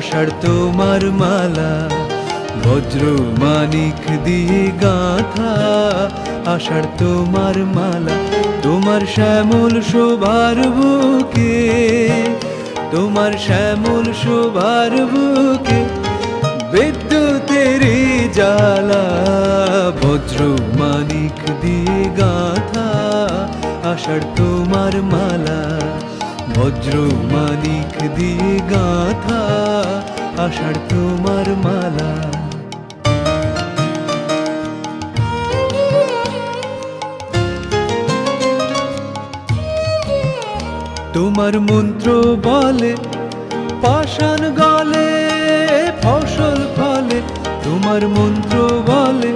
আষাঢ় তোমার মালা, বজ্র মানিক দিয়ে গাঁথা আষাঢ় তোমার মালা। তোমার শ্যামল শোভার বুকে, তোমার শ্যামল শোভার বুকে বিদ্যুতের জ্বালা, বজ্র মানিক দিয়ে গাঁথা আষাঢ় তোমার মালা, বজ্র মানিক দিয়ে গাঁথা আষাঢ় তোমার মালা। তোমার মন্ত্র বলে পাষাণ গলে ফসল ফলে, তোমার মন্ত্র বলে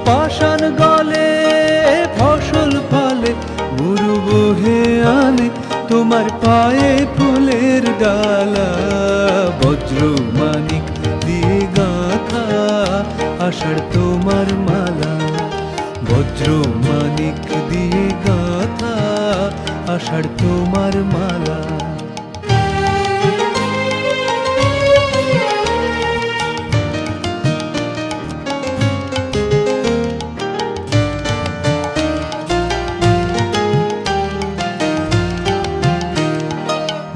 পাষাণ গলে ফসল ফলে, গুরু বহে আনে তোমার পায়ে ফুলের ডালা, বজ্র মানিক দিয়ে গাঁথা আষাঢ় তোমার মালা, বজ্র মানিক দিয়ে গাঁথা আষাঢ় তোমার মালা।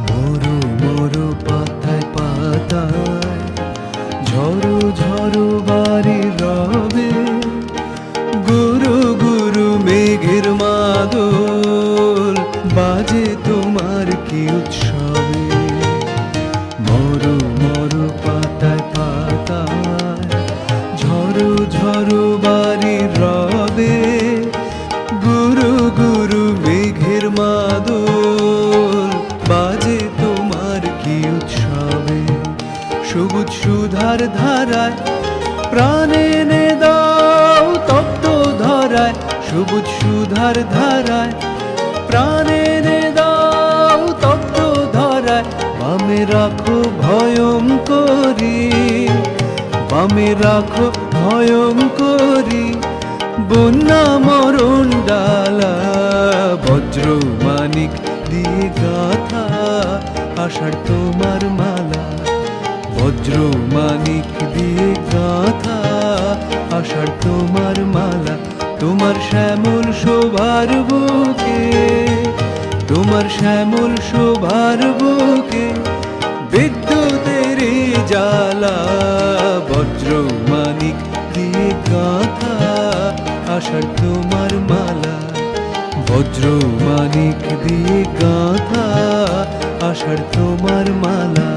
মরু মরু পাতায় পাতায় ঝড়ো ঝড়ো বাড়ি রবে, গুরু গুরু মেঘের মাদল বাজে তোমার কি উৎসবে। মরু মরু পাতায় পাতায় ঝড়ো ঝড়ো বাড়ি রবে, গুরু গুরু মেঘের মাদল বাজে তোমার কি উৎসবে। সবুজ সুধার ধারায় প্রাণে এনে দাও তপ্ত ধরায়, সবুজ সুধার ধারায় প্রাণে এনে দাও তপ্ত ধরায়। বামে রাখো ভয়ঙ্করী, বামে রাখো ভয়ঙ্করী বন্যা মরণ ডালা, বজ্র মানিক দিয়ে গাঁথা আষাঢ় তোমার মালা, বজ্র মানিক দিয়ে গাঁথা আষাঢ় তোমার মালা। তোমার শ্যামল শোভার বুকে, তোমার শ্যামল শোভার বুকে বিদ্যুতের জ্বালা, বজ্র মানিক দিয়ে গাঁথা আষাঢ় তোমার মালা, বজ্র মানিক দিয়ে গাঁথা আষাঢ় তোমার মালা।